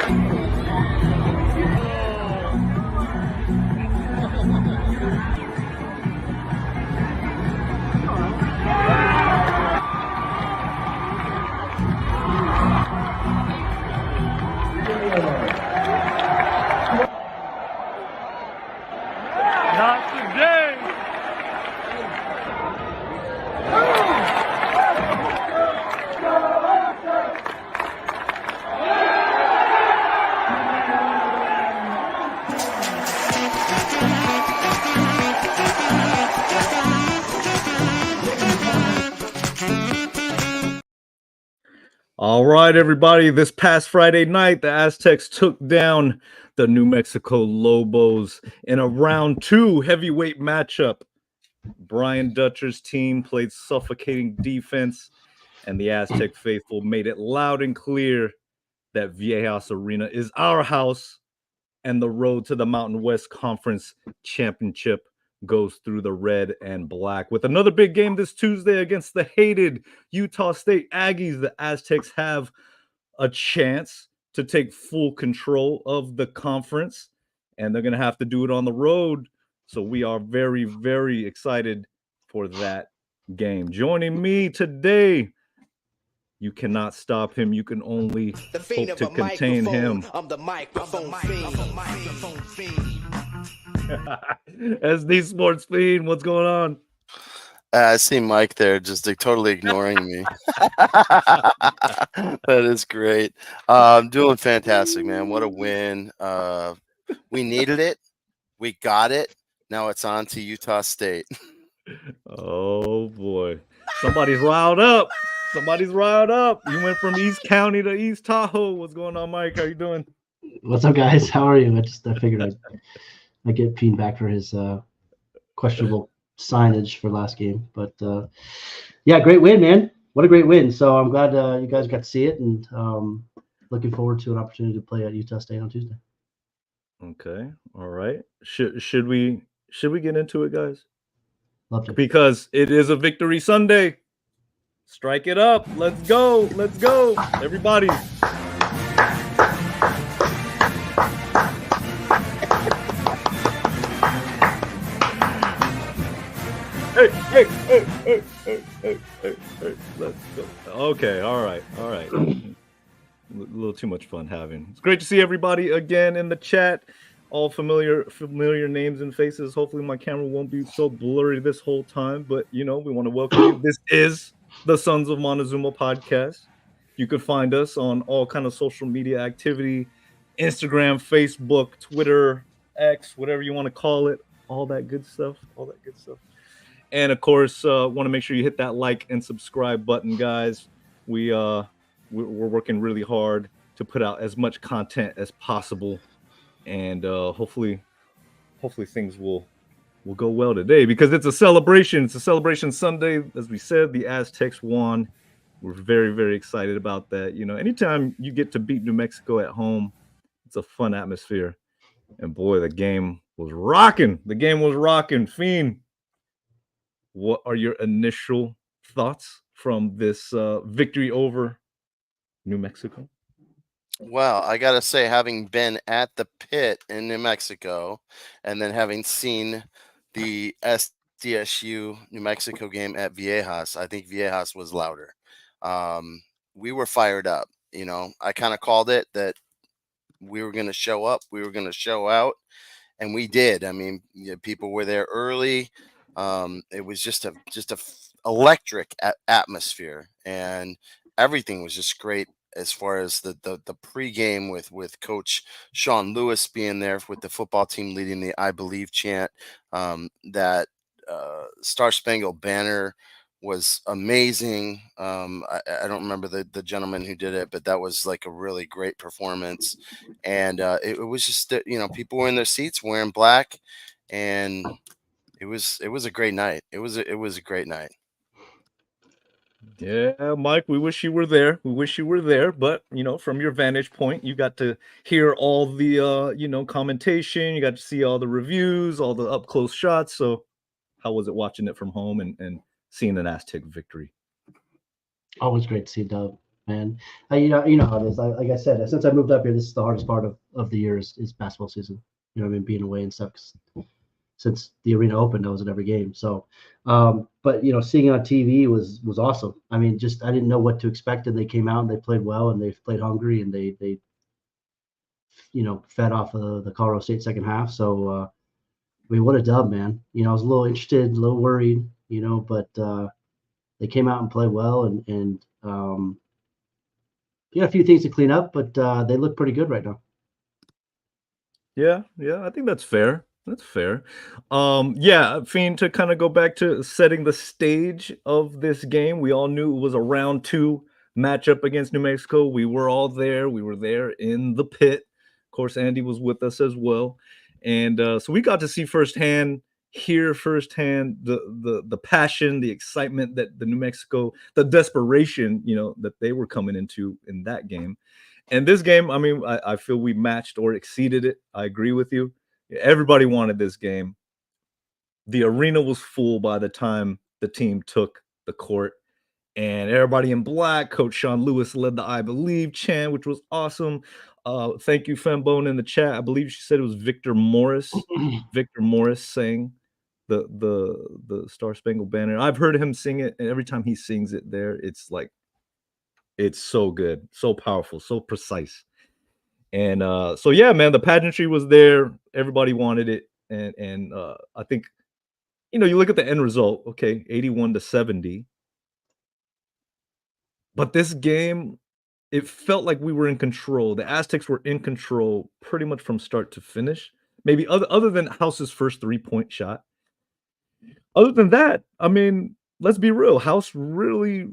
Not today. All right, everybody. This past Friday night, the Aztecs took down the New Mexico Lobos in a round 2 heavyweight matchup. Brian Dutcher's team played suffocating defense, and the Aztec faithful made it loud and clear that Viejas Arena is our house, and the road to the Mountain West Conference Championship goes through the red and black. With another big game this Tuesday against the hated Utah State Aggies, the Aztecs have a chance to take full control of the conference, and they're going to have to do it on the road. So we are very, very excited for that game. Joining me today, you cannot stop him. You can only hope to contain him. I'm the microphone fiend. SD Sports Fiend, what's going on? I see Mike there just totally ignoring me. That is great. I'm doing fantastic, man. What a win. We needed it. We got it. Now it's on to Utah State. Oh, boy. Somebody's riled up. Somebody's riled up. You went from East County to East Tahoe. What's going on, Mike? How you doing? What's up, guys? How are you? I figured I'd get Peen back for his questionable signage for last game. But, yeah, great win, man. What a great win. So I'm glad you guys got to see it, and looking forward to an opportunity to play at Utah State on Tuesday. Okay. All right. Should we get into it, guys? Love to. Because it is a victory Sunday. Strike it up. Let's go. Let's go. Everybody. Hey. Let's go. Okay. All right. A little too much fun having. It's great to see everybody again in the chat. All familiar names and faces. Hopefully my camera won't be so blurry this whole time, but we want to welcome you. This is the Sons of Montezuma podcast. You can find us on all kind of social media activity, Instagram, Facebook, Twitter, X, whatever you want to call it, all that good stuff. And of course, want to make sure you hit that like and subscribe button, guys. We're working really hard to put out as much content as possible, and hopefully things will go well today, because it's a celebration. It's a celebration Sunday. As we said, the Aztecs won. We're very, very excited about that. Anytime you get to beat New Mexico at home, it's a fun atmosphere. And boy, the game was rocking. Fiend, what are your initial thoughts from this victory over New Mexico? Well, I got to say, having been at the pit in New Mexico and then having seen the SDSU New Mexico game at Viejas, I think Viejas was louder. We were fired up. I kind of called it that we were going to show up, we were going to show out, and we did. I mean, people were there early. It was just a electric atmosphere, and everything was just great. As far as the pregame with Coach Sean Lewis being there with the football team leading the I Believe chant, that Star Spangled Banner was amazing. I don't remember the gentleman who did it, but that was like a really great performance. And it was just that, people were in their seats wearing black, and it was a great night. It was a great night. Yeah, Mike, we wish you were there. But, from your vantage point, you got to hear all the, commentation. You got to see all the reviews, all the up-close shots. So how was it watching it from home and seeing an Aztec victory? Always great to see Dub. man. You know how it is. Like I said, since I moved up here, this is the hardest part of the year is basketball season. You know what I mean? Being away and stuff. 'Cause since the arena opened, I was at every game. So, but you know, seeing it on TV was awesome. I mean, just I didn't know what to expect, and they came out and they played well, and they played hungry, and they you know fed off of the Colorado State second half. So, I mean, what a dub, man. You know, I was a little interested, a little worried, you know, but they came out and played well, and you got a few things to clean up, but they look pretty good right now. Yeah, yeah, I think that's fair. That's fair. Yeah, Fiend, to kind of go back to setting the stage of this game, we all knew it was a round two matchup against New Mexico. We were all there. We were there in the pit. Of course, Andy was with us as well. And so we got to see firsthand, hear firsthand the passion, the excitement that the New Mexico, the desperation, you know, that they were coming into in that game. And this game, I mean, I feel we matched or exceeded it. I agree with you. Everybody wanted this game. The arena was full by the time the team took the court, and everybody in black. Coach Sean Lewis led the "I Believe" chant, which was awesome. Thank you, Fembone, in the chat. I believe she said it was Victor Morris. Victor Morris sang the Star Spangled Banner. I've heard him sing it, and every time he sings it, there, it's like it's so good, so powerful, so precise. And so yeah, man, the pageantry was there. Everybody wanted it, and I think you know you look at the end result. Okay, 81-70, but this game, it felt like we were in control. The Aztecs were in control pretty much from start to finish. Maybe other than House's first 3-point shot. Other than that, I mean, let's be real. House really,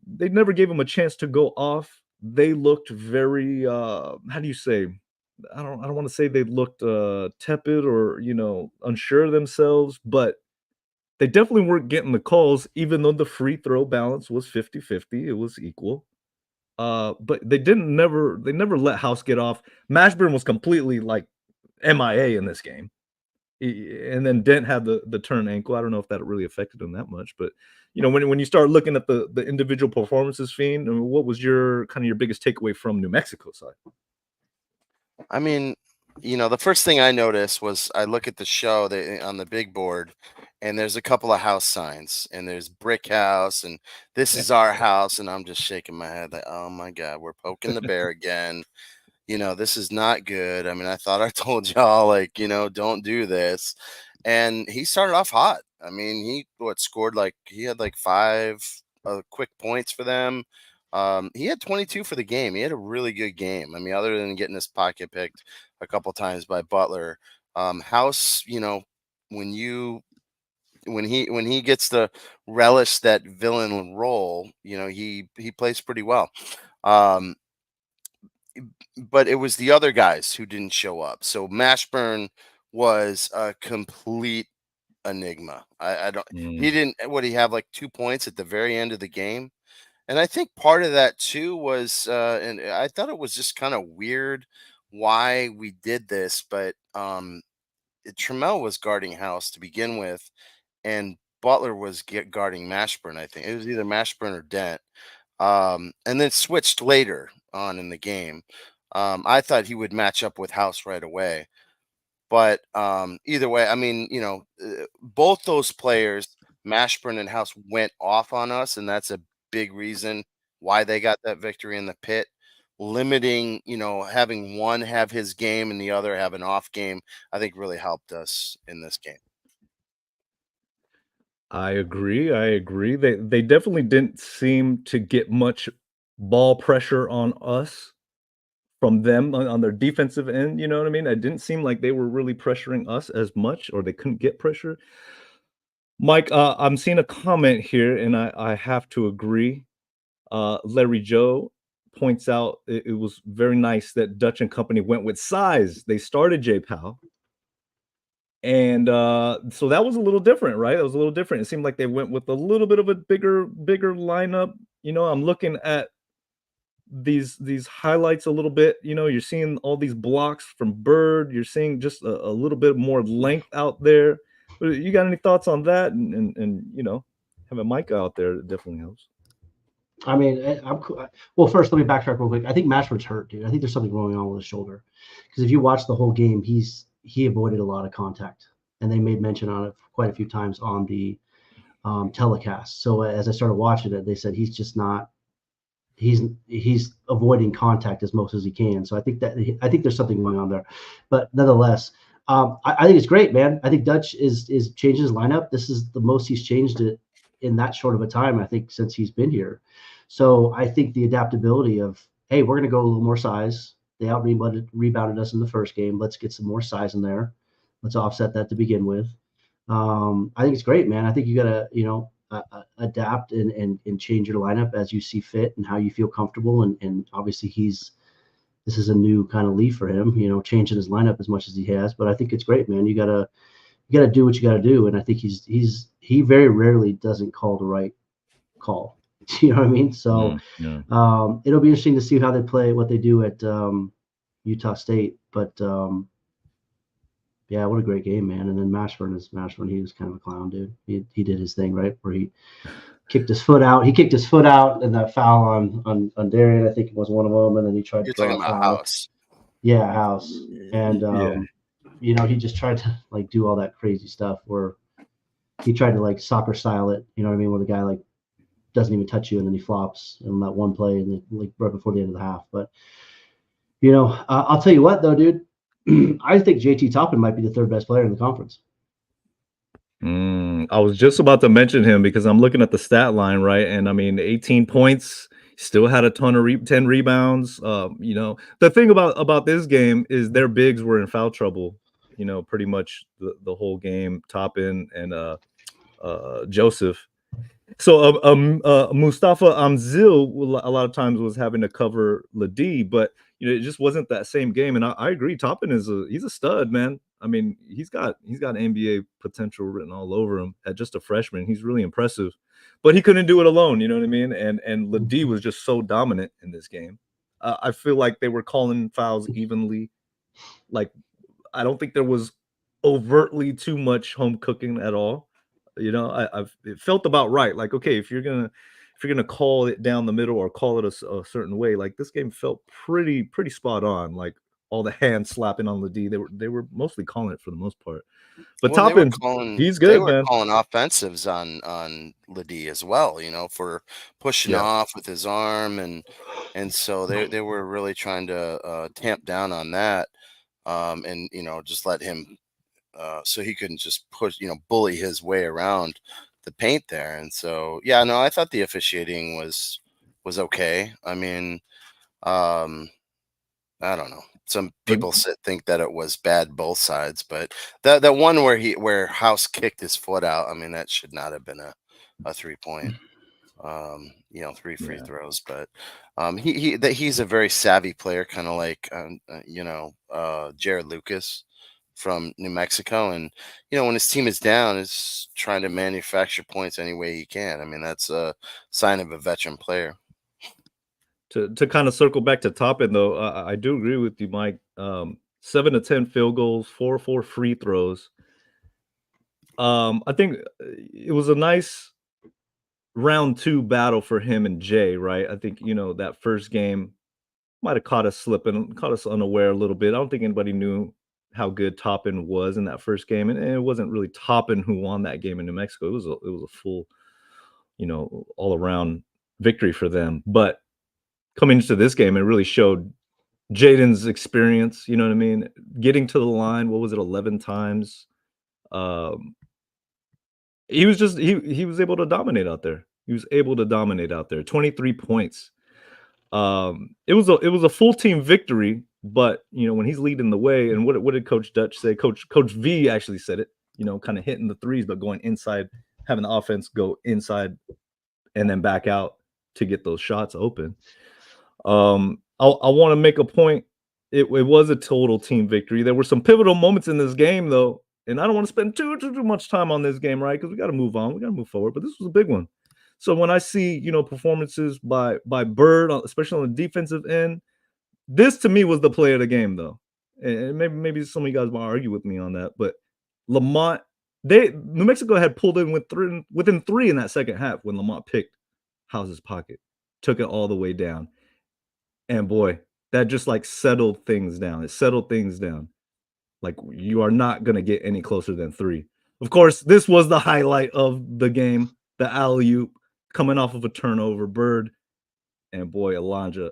they never gave him a chance to go off. They looked very, how do you say? I don't want to say they looked tepid or you know unsure of themselves, but they definitely weren't getting the calls, even though the free throw balance was 50-50. It was equal. But they never let House get off. Mashburn was completely like MIA in this game. And then Dent had the turn ankle. I don't know if that really affected him that much, but you know, when you start looking at the individual performances, Fiend, I mean, what was your kind of your biggest takeaway from New Mexico side? I mean, you know, the first thing I noticed was I look at the show on the big board, and there's a couple of house signs, and there's brick house, and this is our house, and I'm just shaking my head like, oh my god, we're poking the bear again. You know, this is not good. I mean, I thought I told y'all, like, you know, don't do this. And he started off hot. I mean, he scored like he had like five quick points for them. He had 22 for the game. He had a really good game. I mean, other than getting his pocket picked a couple times by Butler, House, you know, when you when he gets to relish that villain role, you know, he plays pretty well. Um, but it was the other guys who didn't show up. So Mashburn was a complete enigma. I don't. He Mm. didn't. What he have like 2 points at the very end of the game, and I think part of that too was, and I thought it was just kind of weird why we did this, but Trammell was guarding House to begin with, and Butler was guarding Mashburn. I think it was either Mashburn or Dent, and then switched later on in the game. I thought he would match up with House right away, but either way, I mean, you know, both those players, Mashburn and House, went off on us, and that's a big reason why they got that victory in the pit. Limiting, you know, having one have his game and the other have an off game, I think really helped us in this game. I agree. I agree. They definitely didn't seem to get much ball pressure on us from them on their defensive end. You know what I mean? It didn't seem like they were really pressuring us as much, or they couldn't get pressure. Mike, I'm seeing a comment here, and I have to agree. Larry Joe points out it was very nice that Dutch and company went with size. They started J Powell. And so that was a little different, right? It was a little different. It seemed like they went with a little bit of a bigger lineup. You know, I'm looking at these highlights a little bit. You know, you're seeing all these blocks from Bird. You're seeing just a little bit more length out there. You got any thoughts on that? And you know, having Micah out there definitely helps. I mean, well, first, let me backtrack real quick. I think Mashford's hurt, dude. I think there's something going on with his shoulder. Because if you watch the whole game, he avoided a lot of contact, and they made mention on it quite a few times on the telecast. So as I started watching it, they said he's just not. He's avoiding contact as most as he can. So I think there's something going on there, but nonetheless, I think it's great, man. I think Dutch is changing his lineup. This is the most he's changed it in that short of a time, I think, since he's been here. So I think the adaptability of, hey, we're going to go a little more size. They rebounded us in the first game. Let's get some more size in there. Let's offset that to begin with. I think it's great, man. I think you got to, adapt and change your lineup as you see fit and how you feel comfortable. And obviously this is a new kind of leaf for him, changing his lineup as much as he has. But I think it's great, man. You gotta do what you gotta do. And I think he very rarely doesn't call the right call. You know what I mean? So Yeah. It'll be interesting to see how they play, what they do at Utah State. But yeah, what a great game, man. And then Mashburn, he was kind of a clown, dude. He did his thing, right? Where he kicked his foot out. He kicked his foot out in that foul on Darian, I think it was one of them, and then he tried You're to draw talking a about foul. House. Yeah, House. And Yeah. he just tried to like do all that crazy stuff where he tried to like soccer style it, you know what I mean, where the guy like doesn't even touch you and then he flops in that one play and then, like right before the end of the half. But I'll tell you what though, dude. I think JT Toppin might be the third best player in the conference. I was just about to mention him because I'm looking at the stat line, right? And I mean, 18 points, still had a ton of 10 rebounds. The thing about this game is their bigs were in foul trouble, pretty much the whole game, Toppin and Joseph. So Mustafa Amzil a lot of times was having to cover Ladi, but it just wasn't that same game. And I agree, Toppin he's a stud, man. I mean, he's got NBA potential written all over him at just a freshman. He's really impressive, but he couldn't do it alone. You know what I mean? And Ladi was just so dominant in this game. I feel like they were calling fouls evenly. Like, I don't think there was overtly too much home cooking at all. It felt about right. Like, okay, if you're gonna call it down the middle or call it a certain way, like this game felt pretty spot on. Like all the hand slapping on the D, they were mostly calling it for the most part. But Well, Toppin, he's good, man. Calling offensives on Ladi as well, for pushing Yeah. off with his arm, and so they were really trying to tamp down on that, and just let him so he couldn't just push, bully his way around the paint there. And so, yeah, no, I thought the officiating was okay. I mean, I don't know. Some But people think that it was bad both sides, but that one where House kicked his foot out, I mean, that should not have been a 3-point. 3 free throws, but he's a very savvy player, kind of like Jared Lucas from New Mexico, and when his team is down, is trying to manufacture points any way he can. I mean, that's a sign of a veteran player. to kind of circle back to Toppin, though, I do agree with you, Mike. 7 to 10 field goals, 4 free throws. I think it was a nice round 2 battle for him and Jay, right? I think that first game might have caught us slipping, caught us unaware a little bit. I don't think anybody knew how good Toppin was in that first game, and it wasn't really Toppin who won that game in New Mexico. It was a full, all around victory for them. But coming into this game, it really showed Jaden's experience. You know what I mean? Getting to the line, what was it, 11 times? He was just he was able to dominate out there. He was able to dominate out there. 23 points. It was a full team victory, but when he's leading the way, and what did Coach Dutch say? Coach V actually said it, kind of hitting the threes, but going inside, having the offense go inside and then back out to get those shots open. I want to make a point. It was a total team victory. There were some pivotal moments in this game, though, and I don't want to spend too much time on this game, right? Because we got to move on. We got to move forward. But this was a big one. So when I see, performances by Bird, especially on the defensive end, this to me was the play of the game, though. And maybe some of you guys might argue with me on that, but Lamont, New Mexico had pulled in within 3 in that second half when Lamont picked House's pocket. took it all the way down. And boy, that just like settled things down. It settled things down. Like you are not going to get any closer than 3. Of course, this was the highlight of the game, the alley-oop coming off of a turnover, Bird. And boy, Elijah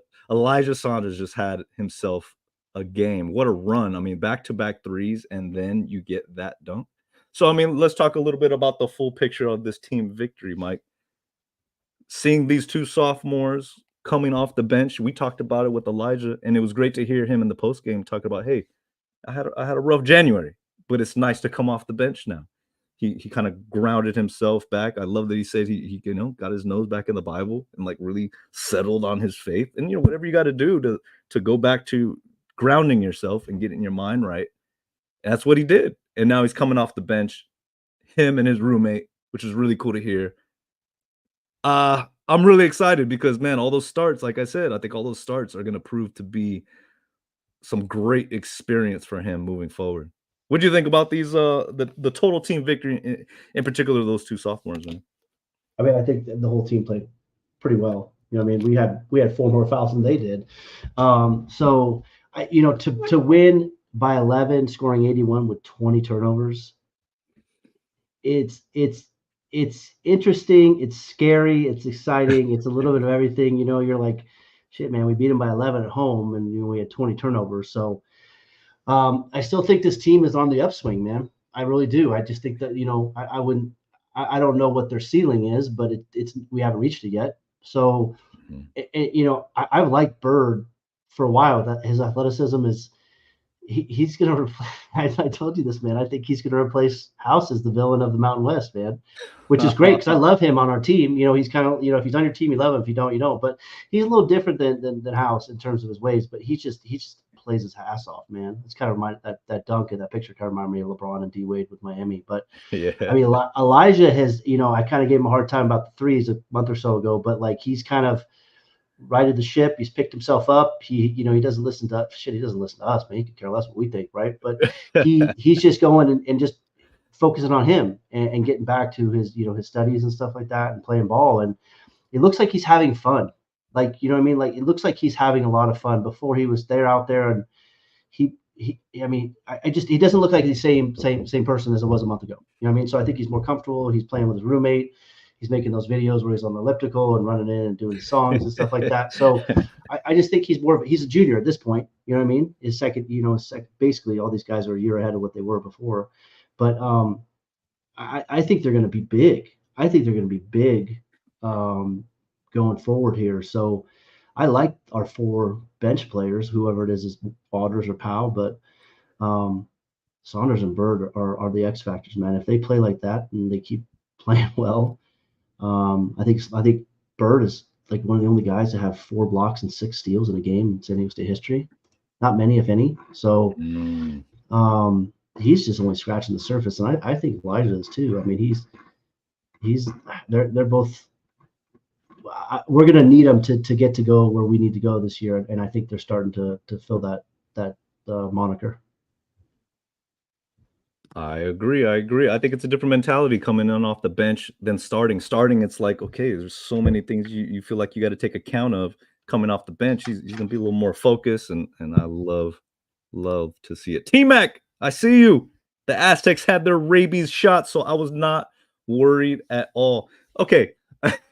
Saunders just had himself a game. What a run. I mean, back-to-back threes, and then you get that dunk. So, I mean, let's talk a little bit about the full picture of this team victory, Mike. Seeing these 2 sophomores coming off the bench, we talked about it with Elijah, and it was great to hear him in the postgame talk about, hey, I had a rough January, but it's nice to come off the bench now. He kind of grounded himself back. I love that he said he got his nose back in the Bible and like really settled on his faith. And whatever you got to do to go back to grounding yourself and getting your mind right. And that's what he did. And now he's coming off the bench, him and his roommate, which is really cool to hear. I'm really excited because, man, all those starts, like I said, I think all those starts are going to prove to be some great experience for him moving forward. What do you think about these the total team victory, in particular those 2 sophomores, man? I mean, I think the whole team played pretty well. I mean, we had 4 more fouls than they did. So to win by 11, scoring 81 with 20 turnovers, it's interesting, it's scary, it's exciting, it's a little bit of everything. You're like, shit, man, we beat them by 11 at home, and we had 20 turnovers. So I still think this team is on the upswing, man. I really do. I just think that I don't know what their ceiling is, but we haven't reached it yet. So I've liked Bird for a while. That his athleticism is he's gonna. I told you this, man. I think he's gonna replace House as the villain of the Mountain West, man, which is great because I love him on our team. He's kind of if he's on your team, you love him. If you don't, you don't. But he's a little different than House in terms of his ways. But he just plays his ass off, man. It's kind of that dunk in that picture kind of reminded me of LeBron and D Wade with Miami. But yeah, I mean, Elijah has, I kind of gave him a hard time about the threes a month or so ago, but like he's kind of righted the ship. He's picked himself up. He doesn't listen to shit. He doesn't listen to us, man. He could care less what we think, right? But he's just going and just focusing on him and getting back to his, his studies and stuff like that and playing ball. And it looks like he's having fun. Like, what I mean? Like, it looks like he's having a lot of fun. Before he was out there, and he doesn't look like the same person as it was a month ago. You know what I mean? So I think he's more comfortable. He's playing with his roommate. He's making those videos where he's on the elliptical and running in and doing songs and stuff like that. So I just think he's a junior at this point. You know what I mean? His second, basically all these guys are a year ahead of what they were before. But I think they're going to be big. I think they're going to be big going forward here. So I like our 4 bench players, whoever it is Waters or Powell, but Saunders and Bird are the X factors, man. If they play like that and they keep playing well, I think Bird is like one of the only guys to have 4 blocks and 6 steals in a game in San Diego State history. Not many, if any. So he's just only scratching the surface, and I think Elijah is too. I mean, they're both. We're going to need them to get to go where we need to go this year, and I think they're starting to fill that moniker. I agree. I think it's a different mentality coming in off the bench than starting. Starting, it's like, okay, there's so many things you feel like you got to take account of coming off the bench. He's going to be a little more focused, and I love to see it. T-Mac, I see you. The Aztecs had their rabies shot, so I was not worried at all. Okay.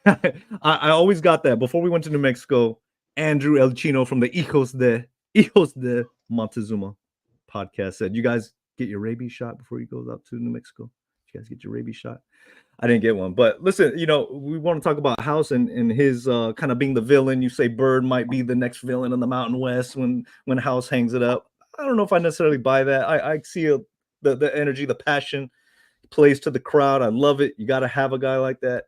I always got that. Before we went to New Mexico, Andrew El Chino from the Hijos de Montezuma podcast said, you guys get your rabies shot before you go out to New Mexico? You guys get your rabies shot? I didn't get one. But listen, we want to talk about House and his kind of being the villain. You say Bird might be the next villain in the Mountain West when House hangs it up. I don't know if I necessarily buy that. I see the energy, the passion plays to the crowd. I love it. You got to have a guy like that.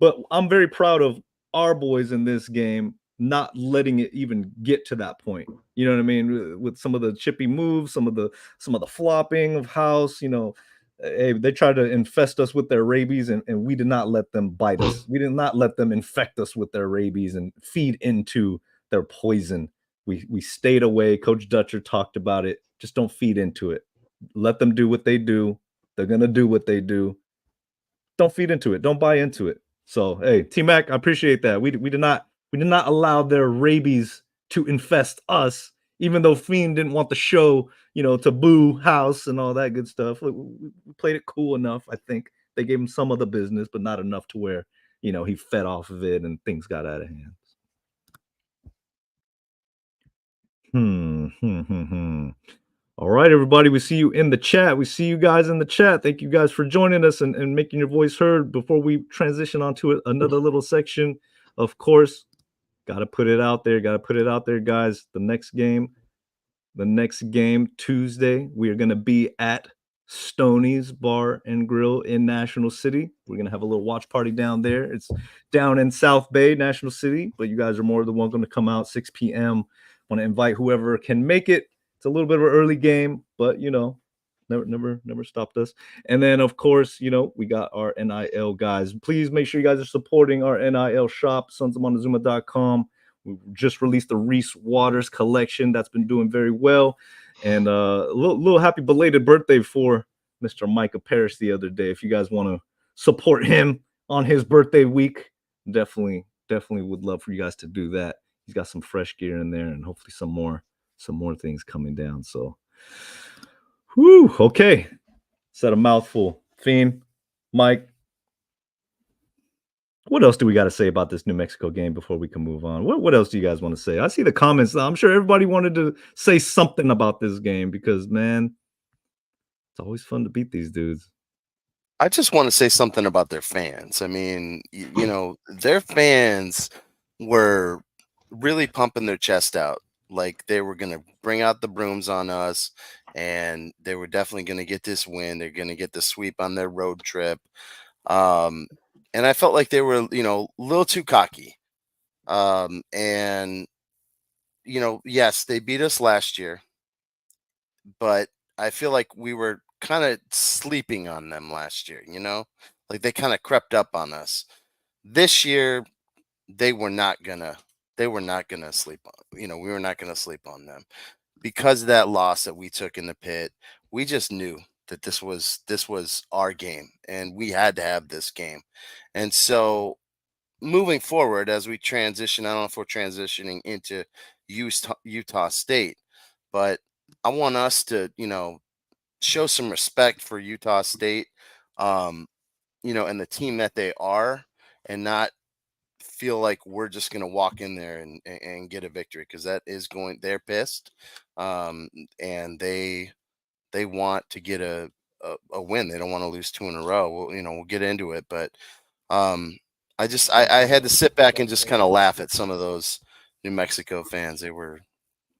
But I'm very proud of our boys in this game not letting it even get to that point. You know what I mean? With some of the chippy moves, some of the flopping of House, hey, they tried to infest us with their rabies, and we did not let them bite us. We did not let them infect us with their rabies and feed into their poison. We stayed away. Coach Dutcher talked about it. Just don't feed into it. Let them do what they do. They're going to do what they do. Don't feed into it. Don't buy into it. So, hey, T-Mac, I appreciate that. We did not We did not allow their rabies to infest us, even though Fiend didn't want the show, to boo House and all that good stuff. We played it cool enough, I think. They gave him some of the business, but not enough to where, he fed off of it and things got out of hand. All right, everybody. We see you in the chat. We see you guys in the chat. Thank you guys for joining us and making your voice heard. Before we transition on to another little section, of course, got to put it out there. Got to put it out there, guys. The next game, Tuesday, we are going to be at Stoney's Bar and Grill in National City. We're going to have a little watch party down there. It's down in South Bay, National City, but you guys are more than welcome to come out 6 p.m. Want to invite whoever can make it. It's a little bit of an early game, but never stopped us. And then of course, we got our NIL guys. Please make sure you guys are supporting our NIL shop, sonsofmontezuma.com. We just released the Reese Waters collection that's been doing very well. And a little happy belated birthday for Mr. Micah Parrish the other day. If you guys want to support him on his birthday week, definitely would love for you guys to do that. He's got some fresh gear in there and hopefully some more things coming down. So, okay. Said a mouthful. Fiend, Mike, what else do we got to say about this New Mexico game before we can move on? What else do you guys want to say? I see the comments. I'm sure everybody wanted to say something about this game because, man, it's always fun to beat these dudes. I just want to say something about their fans. I mean, their fans were really pumping their chest out. Like they were going to bring out the brooms on us and they were definitely going to get this win. They're going to get the sweep on their road trip. And I felt like they were, a little too cocky. And, yes, they beat us last year, but I feel like we were kind of sleeping on them last year, like they kind of crept up on us. This year, they were not gonna sleep on, we were not gonna sleep on them because of that loss that we took in the pit. We just knew that this was our game and we had to have this game. And so moving forward, as we transition, I don't know if we're transitioning into Utah State, but I want us to, show some respect for Utah State, and the team that they are, and not feel like we're just going to walk in there and get a victory, because they're pissed, and they want to get a win. They don't want to lose 2 in a row. We'll get into it, but I had to sit back and just kind of laugh at some of those New Mexico fans. They were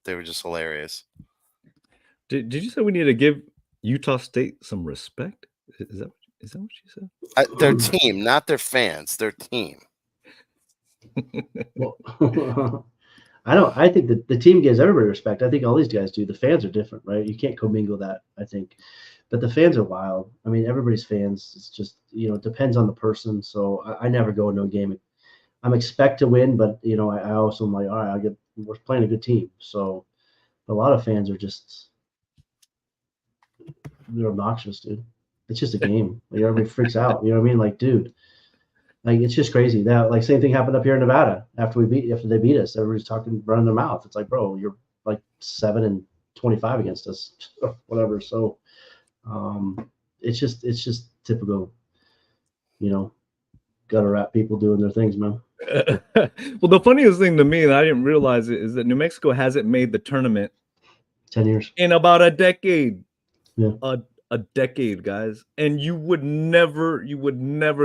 just hilarious. Did you say we need to give Utah State some respect? Is that what you said? Their team, not their fans. Their team. Well, I think that the team gives everybody respect. I think all these guys do. The fans are different, right? You can't commingle that, I think. But the fans are wild. I mean, everybody's fans. It's just, it depends on the person. So I never go into a game. I'm expect to win, but I also am like, all right, we're playing a good team. So a lot of fans are just, they're obnoxious, dude. It's just a game. Like everybody freaks out. You know what I mean? Like, dude, like it's just crazy. That like same thing happened up here in Nevada after they beat us. Everybody's talking, running their mouth. It's like, bro, you're like 7-25 against us, or whatever. So, it's just typical, gutter rat people doing their things, man. Well, the funniest thing to me, and I didn't realize it, is that New Mexico hasn't made the tournament 10 years in about a decade. Yeah. A decade, guys. And you would never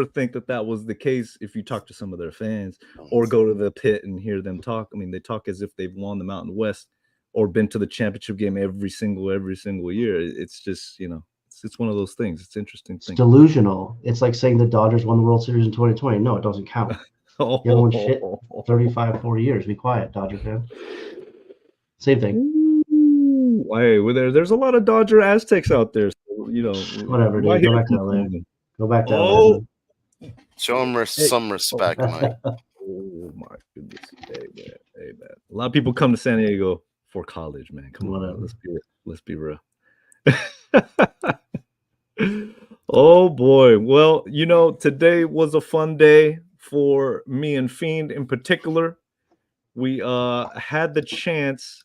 think that was the case if you talk to some of their fans or go to the pit and hear them talk. I mean, they talk as if they've won the Mountain West or been to the championship game every single year. It's just, it's one of those things. It's interesting. It's delusional. It's like saying the Dodgers won the World Series in 2020. No, it doesn't count. You haven't won shit 35, 40 years. Be quiet, Dodger fan. Same thing. Hey, well, there's a lot of Dodger Aztecs out there. So, whatever, dude. Go back to LA. Go back to LA. Show them some respect, Mike. Oh my goodness. Hey man. A lot of people come to San Diego for college, man. Come on, let's be real. Oh boy. Well, today was a fun day for me and Fiend in particular. we had the chance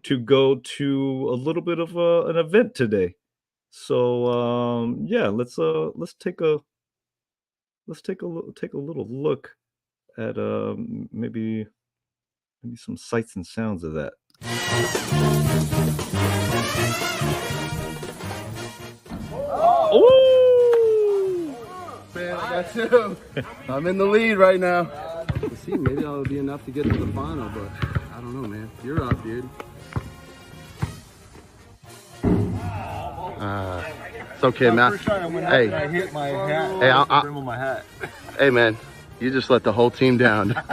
to go to a little bit of an event today. So yeah, let's take a little look at maybe some sights and sounds of that. Ooh! Man, I got you. I'm in the lead right now. Let's see, maybe that'll be enough to get to the final, but I don't know, man. You're up, dude. It's okay, man. Hey, I hit my hat. Hey, The brim of my hat. hey, man. You just let the whole team down. Thought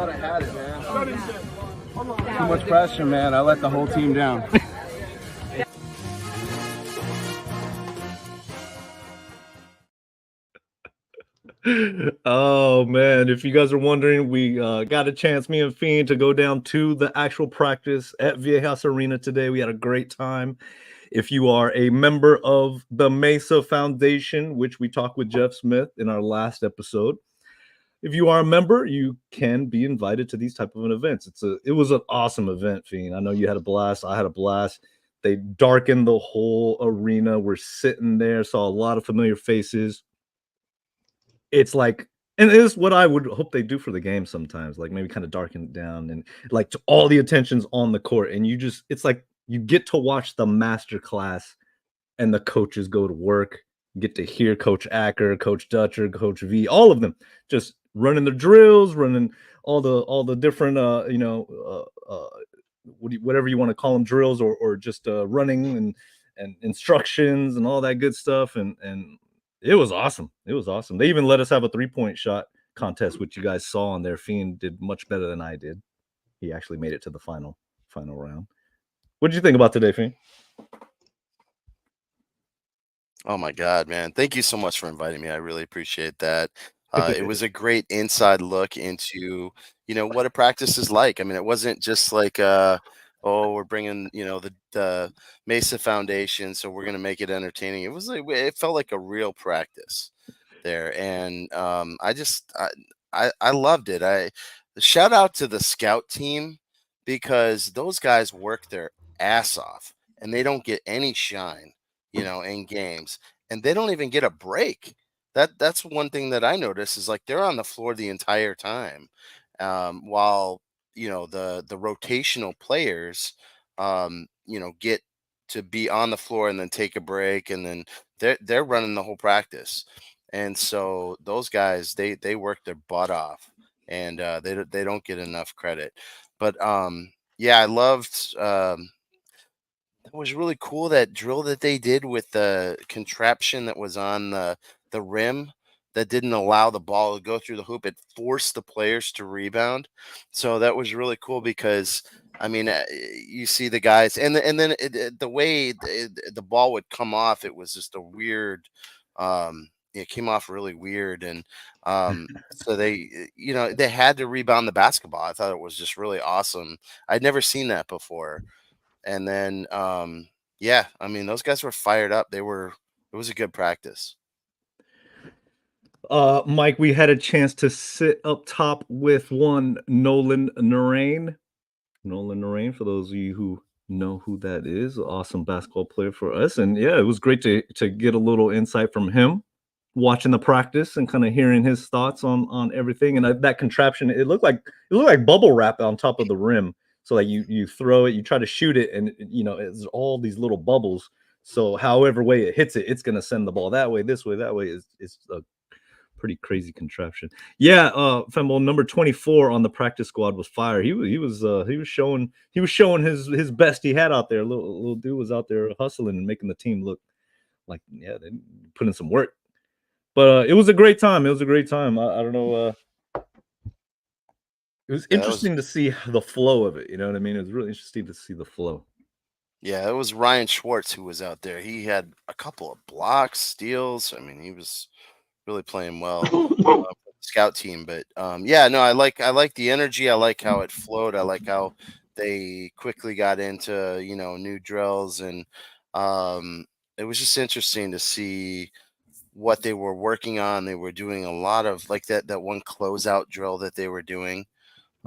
I had it, man. Too much pressure, man. I let the whole team down. Oh man, if you guys are wondering, we got a chance, me and Fiend, to go down to the actual practice at Viejas Arena today. We had a great time. If you are a member of the Mesa Foundation, which we talked with Jeff Smith in our last episode, if you are a member, you can be invited to these type of events. It was an awesome event, Fiend. I know you had a blast. I had a blast. They darkened the whole arena. We're sitting there, saw a lot of familiar faces. It's like, and it is what I would hope they do for the game sometimes, like maybe kind of darken it down and like all the attention's on the court, and it's like you get to watch the master class and the coaches go to work. You get to hear Coach Acker, Coach Dutcher, Coach V, all of them just running the drills, running all the different whatever you want to call them, drills or just running and instructions and all that good stuff, and it was awesome. It was awesome. They even let us have a 3-point shot contest, which you guys saw on there. Fiend did much better than I did. He actually made it to the final round. What did you think about today, Fiend? Oh my God, man. Thank you so much for inviting me. I really appreciate that. It was a great inside look into, what a practice is like. I mean, it wasn't just like, oh, we're bringing, the Mesa Foundation, so we're going to make it entertaining. It was like, it felt like a real practice there. And I loved it. Shout out to the scout team, because those guys work their ass off and they don't get any shine, in games, and they don't even get a break. That's one thing that I noticed is like they're on the floor the entire time, while the rotational players, get to be on the floor and then take a break, and then they're running the whole practice, and so those guys they work their butt off, and they don't get enough credit, but yeah, I loved. It was really cool, that drill that they did with the contraption that was on the rim that didn't allow the ball to go through the hoop. It forced the players to rebound. So that was really cool, because I mean, you see the guys, and then the way the ball would come off, it was just a weird. It came off really weird, and so they had to rebound the basketball. I thought it was just really awesome. I'd never seen that before. And then, yeah, I mean, those guys were fired up. It was a good practice. Mike, we had a chance to sit up top with one Nolan Narain. Nolan Narain, for those of you who know who that is, awesome basketball player for us. And yeah, it was great to get a little insight from him, watching the practice and kind of hearing his thoughts on everything. And that contraption, it looked like bubble wrap on top of the rim. So like you throw it, you try to shoot it, and it's all these little bubbles. So however way it hits it, it's gonna send the ball that way, this way, that way. It's a pretty crazy contraption. Yeah, Femble number 24 on the practice squad was fire. He was showing his best he had out there. Little dude was out there hustling and making the team look like, yeah, they put in some work. But it was a great time. I don't know. It was interesting to see the flow of it. You know what I mean? It was really interesting to see the flow. Yeah, it was Ryan Schwartz who was out there. He had a couple of blocks, steals. I mean, it really playing well for the scout team. But yeah, no, I like the energy. I like how it flowed. I like how they quickly got into new drills, and it was just interesting to see what they were working on. They were doing a lot of like that one closeout drill that they were doing.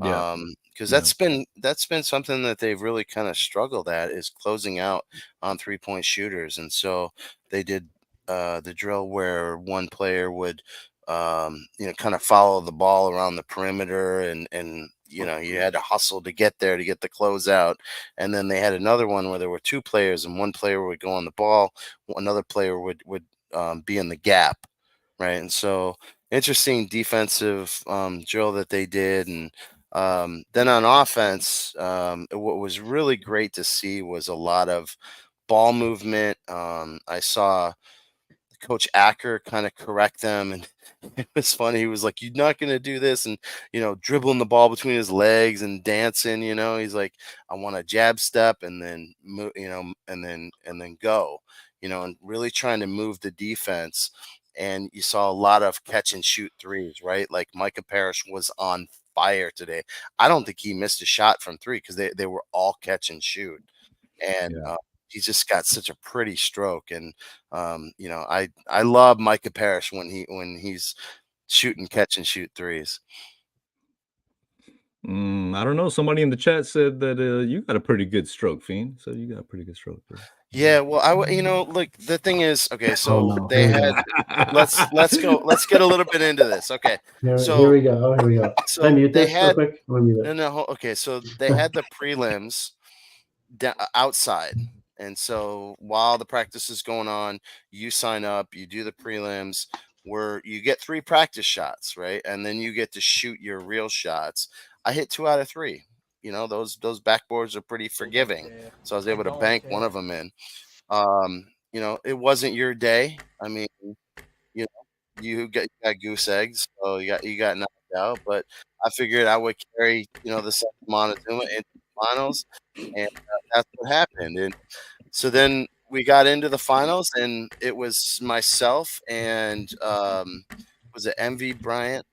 Yeah. Because Yeah. that's been something that they've really kind of struggled at, is closing out on 3-point shooters. And so they did the drill where one player would kind of follow the ball around the perimeter, and you had to hustle to get there to get the closeout. And then they had another one where there were two players, and one player would go on the ball, another player would be in the gap, right? And so interesting defensive drill that they did. And then on offense, what was really great to see was a lot of ball movement. I saw Coach Acker kind of correct them, and it was funny. He was like, "You're not going to do this," and dribbling the ball between his legs and dancing. He's like, "I want a jab step and then move, and then go," and really trying to move the defense. And you saw a lot of catch and shoot threes, right? Like Micah Parrish was on fire today. I don't think he missed a shot from three, because they were all catch and shoot. And Yeah. he's just got such a pretty stroke. And I love Micah Parrish when he's shooting catch and shoot threes. I don't know. Somebody in the chat said that you got a pretty good stroke, Fiend. So you got a pretty good stroke, bro. Yeah, well, look, the thing is, okay, so no. they Here we had let's get a little bit into this. Okay, Here so we go. Here we go. so Can I mute they this real had quick? I'm gonna mute it. no, okay, so they had the prelims outside. And so while the practice is going on, you sign up, you do the prelims, where you get 3 practice shots, right? And then you get to shoot your real shots. I hit 2 out of 3. Those backboards are pretty forgiving. So I was able to bank one of them in. It wasn't your day. I mean, you got goose eggs, so you got knocked out. But I figured I would carry the second Montezuma into the finals, and that's what happened. And so then we got into the finals, and it was myself and was it MV Bryant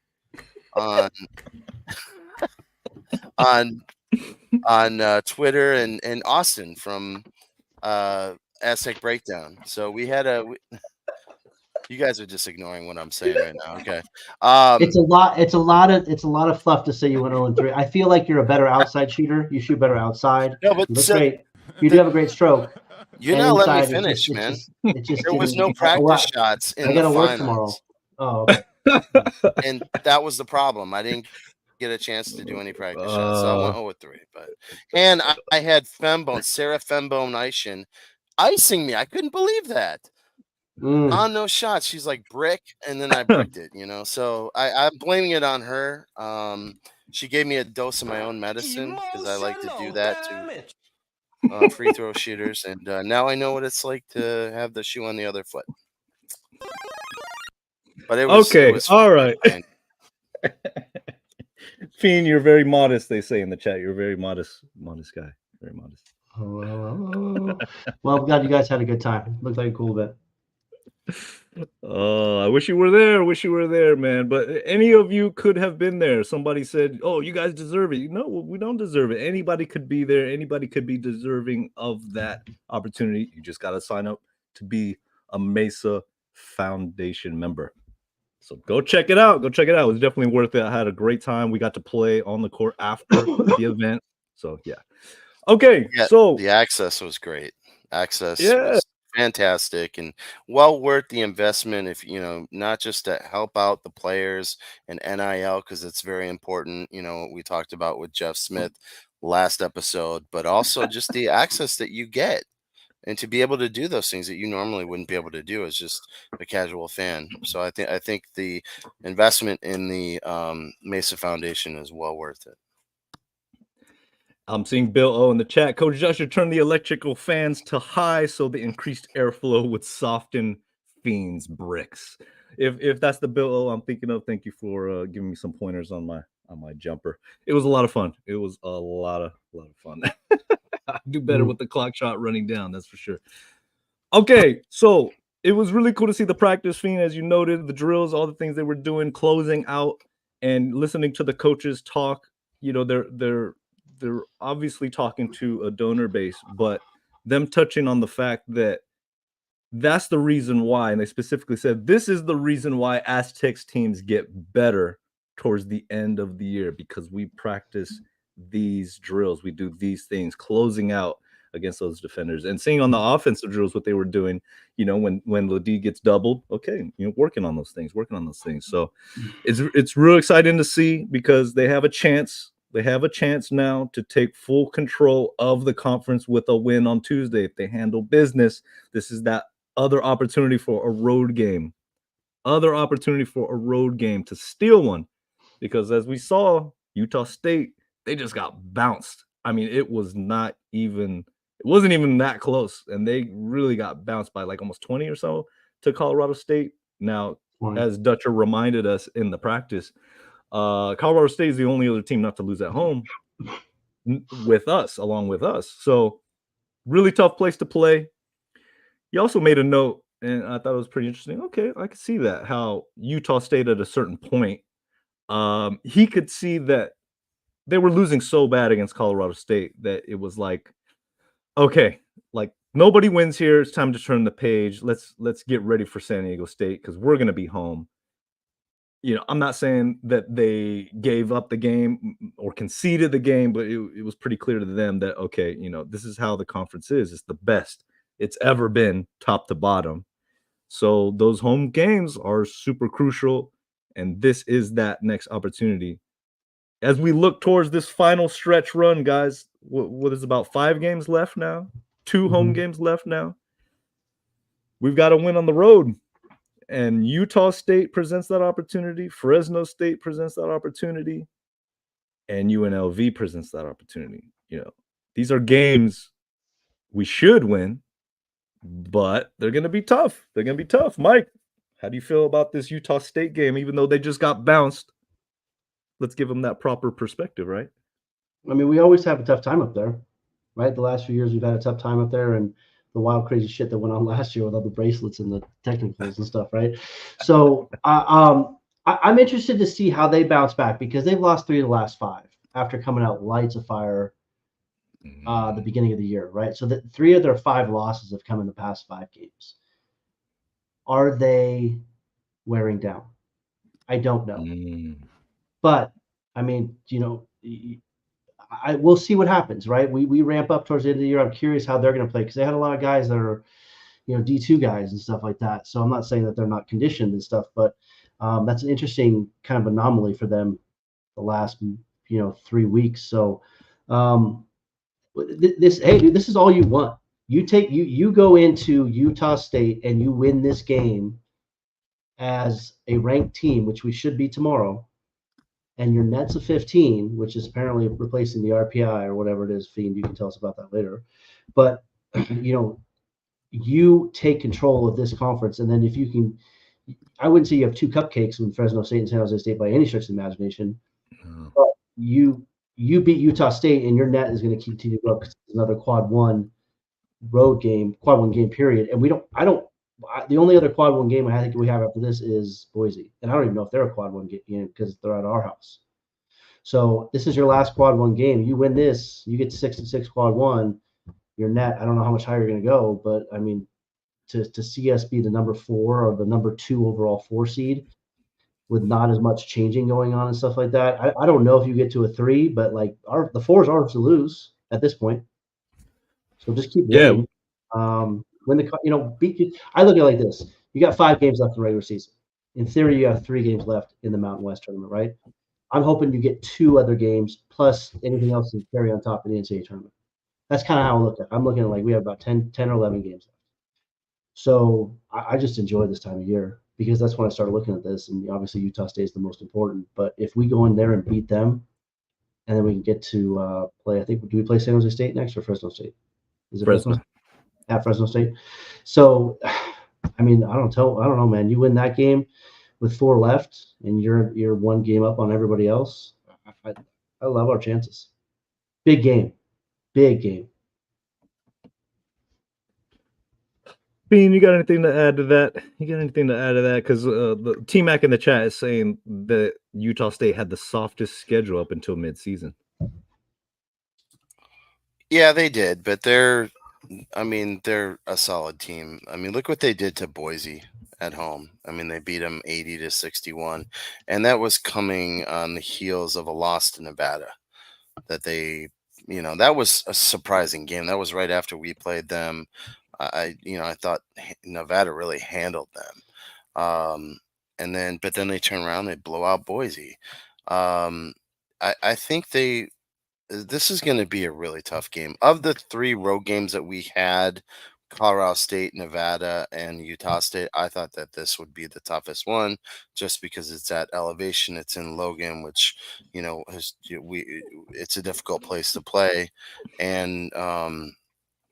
on on Twitter, and Austin from Aztec Breakdown. So we had you guys are just ignoring what I'm saying right now. Okay. It's a lot of fluff to say you went 0-3. I feel like you're a better outside shooter. You shoot better outside. No, but You look great. You do have a great stroke. You're And not letting me inside, finish, man. It just There was didn't- no practice shots in I gotta the work tomorrow. finals, Oh, okay. and that was the problem. I didn't get a chance to do any practice shots, so I went 0-3. And I had Sarah Fembone icing me. I couldn't believe that. On those shots, she's like, brick, and then I bricked it, So I'm blaming it on her. She gave me a dose of my own medicine, because I like to do that to free throw shooters, and now I know what it's like to have the shoe on the other foot. But it was okay. It was fun, all right. man. Fiend, you're very modest. They say in the chat, you're a very modest guy. Very modest. Well, I'm glad you guys had a good time. Looked like a cool event. I wish you were there. Wish you were there, man. But any of you could have been there. Somebody said, "Oh, you guys deserve it." No, we don't deserve it. Anybody could be there. Anybody could be deserving of that opportunity. You just got to sign up to be a Mesa Foundation member. So go check it out. Go check it out. It was definitely worth it. I had a great time. We got to play on the court after the event. So yeah. Okay. Yeah, so the access was great. Access Yeah. was fantastic and well worth the investment, if not just to help out the players and NIL, because it's very important, what we talked about with Jeff Smith last episode, but also just the access that you get and to be able to do those things that you normally wouldn't be able to do as just a casual fan. So I think the investment in the Mesa Foundation is well worth it. I'm seeing Bill O in the chat. Coach Josh should turn the electrical fans to high so the increased airflow would soften Fiend's bricks. If that's the Bill O I'm thinking of, thank you for giving me some pointers on my jumper. It was a lot of fun. It was a lot of fun. I do better with the clock shot running down, that's for sure. Okay, so it was really cool to see the practice Fiend, as you noted, the drills, all the things they were doing, closing out, and listening to the coaches talk. You know, they're obviously talking to a donor base, but them touching on the fact that that's the reason why, and they specifically said this is the reason why Aztecs teams get better towards the end of the year, because we practice these drills, we do these things, closing out against those defenders, and seeing on the offensive drills what they were doing. You know, when Lodi gets doubled, okay, you know, working on those things. So it's real exciting to see, because they have a chance. They have a chance now to take full control of the conference with a win on Tuesday. If they handle business, this is that other opportunity for a road game. To steal one. Because as we saw, Utah State, they just got bounced. I mean, it wasn't even that close. And they really got bounced by like almost 20 or so to Colorado State. Now, 20. as Dutcher reminded us in the practice, Colorado State is the only other team not to lose at home along with us. So really tough place to play. He also made a note, and I thought it was pretty interesting. Okay, I could see that, how Utah State at a certain point, he could see that they were losing so bad against Colorado State that it was like, okay, like nobody wins here. It's time to turn the page. Let's get ready for San Diego State, because we're going to be home. You know, I'm not saying that they gave up the game or conceded the game, but it was pretty clear to them that, okay, you know, this is how the conference is. It's the best it's ever been, top to bottom. So those home games are super crucial, and this is that next opportunity. As we look towards this final stretch run, guys, what is about 5 games left now? 2 home games left now. We've got to win on the road. And Utah State presents that opportunity. Fresno State presents that opportunity. And UNLV presents that opportunity. You know, these are games we should win, but they're going to be tough. Mike, how do you feel about this Utah State game, even though they just got bounced? Let's give them that proper perspective, right? I mean, we always have a tough time up there, right? The last few years we've had a tough time up there, and the wild, crazy shit that went on last year with all the bracelets and the technicals and stuff, right? So I'm interested to see how they bounce back, because they've lost 3 of the last 5 after coming out lights of fire the beginning of the year, right? So that 3 of their 5 losses have come in the past 5 games. Are they wearing down? I don't know. But, I mean, you know, we'll see what happens, right? We ramp up towards the end of the year. I'm curious how they're going to play, because they had a lot of guys that are, you know, D2 guys and stuff like that. So I'm not saying that they're not conditioned and stuff, but that's an interesting kind of anomaly for them the last, 3 weeks. So this is all you want. You go into Utah State and you win this game as a ranked team, which we should be tomorrow, and your net's a 15, which is apparently replacing the RPI or whatever it is. Fiend, you can tell us about that later. But you take control of this conference, and then if you can, I wouldn't say you have 2 cupcakes with Fresno State and San Jose State by any stretch of the imagination. But you beat Utah State, and your net is going to continue to go up, because it's another quad one game period. And the only other quad one game I think we have after this is Boise, and I don't even know if they're a quad one game, because they're at our house. So this is your last quad one game. You win this, you get 6-6 quad one. Your net, I don't know how much higher you're going to go, but I mean, to see us be the number 4 or the number 2 overall 4 seed with not as much changing going on and stuff like that. I don't know if you get to a 3, but like the 4 is ours to lose at this point. So just keep winning. I look at it like this: you got 5 games left in the regular season. In theory, you have 3 games left in the Mountain West tournament, right? I'm hoping you get 2 other games plus anything else to carry on top of the NCAA tournament. That's kind of how I look at it. I'm looking at like we have about 10 or 11 games left. So I just enjoy this time of year, because that's when I started looking at this. And obviously Utah State is the most important. But if we go in there and beat them, and then we can get to play, I think, do we play San Jose State next or Fresno State? Is it Fresno? At Fresno State. So, I mean, I don't know, man. You win that game with 4 left, and you're 1 game up on everybody else. I love our chances. Big game. Bean, you got anything to add to that? You got anything to add to that? Because the T Mac in the chat is saying that Utah State had the softest schedule up until midseason. Yeah, they did, but they're a solid team. I mean, look what they did to Boise at home. I mean, they beat them 80-61, and that was coming on the heels of a loss to Nevada. That they, that was a surprising game. That was right after we played them. I thought Nevada really handled them. But then they turn around, they blow out Boise. I think this is going to be a really tough game. Of the 3 road games that we had, Colorado State, Nevada, and Utah State, I thought that this would be the toughest one, just because it's at elevation. It's in Logan, which it's a difficult place to play, and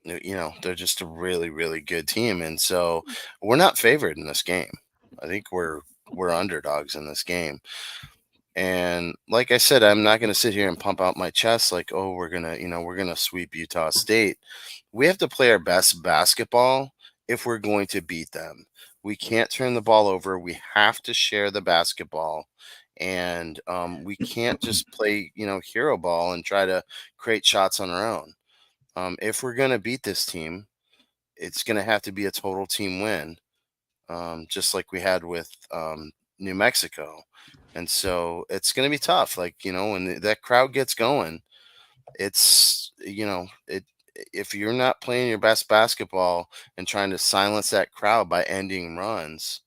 they're just a really, really good team, and so we're not favored in this game. I think we're underdogs in this game. And like I said, I'm not going to sit here and pump out my chest like, oh, we're going to sweep Utah State. We have to play our best basketball if we're going to beat them. We can't turn the ball over. We have to share the basketball. And we can't just play, hero ball and try to create shots on our own. If we're going to beat this team, it's going to have to be a total team win, just like we had with New Mexico. And so it's going to be tough. Like, when that crowd gets going, it's, if you're not playing your best basketball and trying to silence that crowd by ending runs,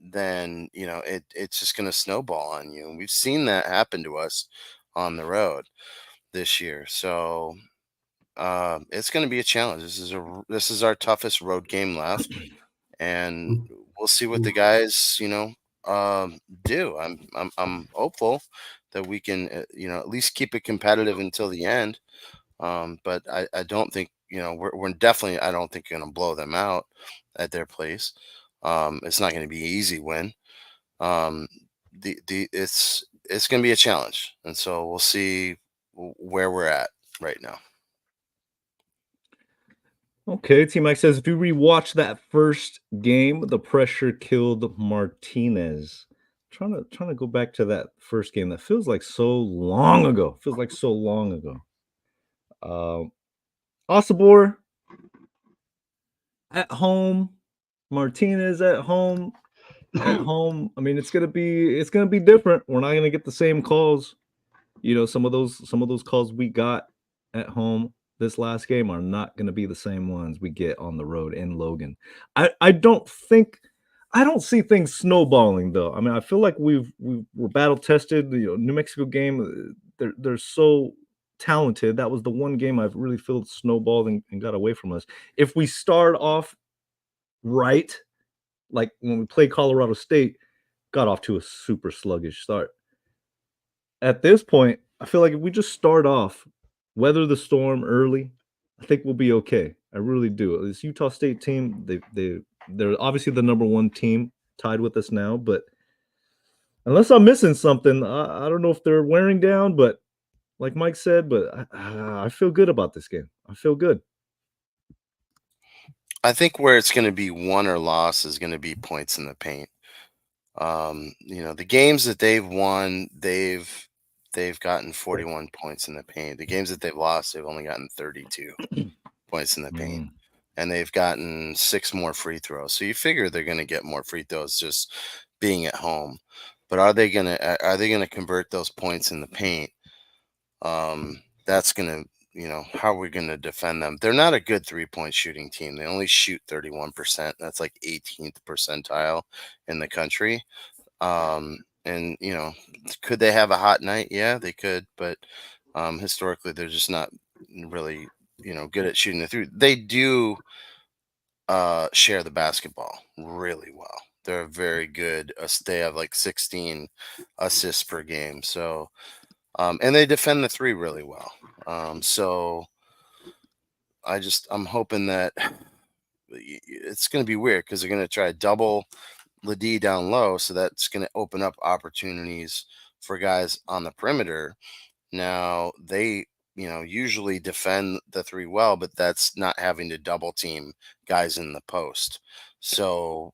then, it's just going to snowball on you. And we've seen that happen to us on the road this year. So it's going to be a challenge. This is our toughest road game left. And we'll see what the guys, do. I'm hopeful that we can, at least keep it competitive until the end. But I don't think, we're definitely, I don't think going to blow them out at their place. It's not going to be an easy win. It's going to be a challenge, and so we'll see where we're at right now. Okay, T Mac says if you rewatch that first game, the pressure killed Martinez. Trying to go back to that first game. That feels like so long ago. Feels like so long ago. Osabor at home, Martinez at home. At home, I mean, it's gonna be different. We're not gonna get the same calls. Some of those calls we got at home this last game are not going to be the same ones we get on the road in Logan. I don't see things snowballing though. I mean, I feel like we're battle tested. New Mexico game, they're so talented. That was the one game I've really felt snowballed and got away from us. If we start off right, like when we played Colorado State, got off to a super sluggish start. At this point, I feel like if we just start off, weather the storm early, I think we'll be okay. I really do. This Utah State team, they're obviously the number 1 team tied with us now, but unless I'm missing something, I don't know if they're wearing down, but like Mike said, but I feel good about this game. I feel good. I think where it's going to be won or loss is going to be points in the paint. The games that they've won, they've gotten 41 points in the paint. The games that they've lost, they've only gotten 32 points in the paint. And they've gotten 6 more free throws. So you figure they're going to get more free throws just being at home. But are they going to convert those points in the paint? That's going to, how are we going to defend them? They're not a good 3-point shooting team. They only shoot 31%. That's like 18th percentile in the country. And could they have a hot night? Yeah, they could, but historically they're just not really, good at shooting the three. They do share the basketball really well. They're very good. They have like 16 assists per game. So, and they defend the 3 really well. So I'm hoping that it's going to be weird because they're going to try to double Ladie down low, so that's going to open up opportunities for guys on the perimeter. Now they usually defend the three well, but that's not having to double team guys in the post. So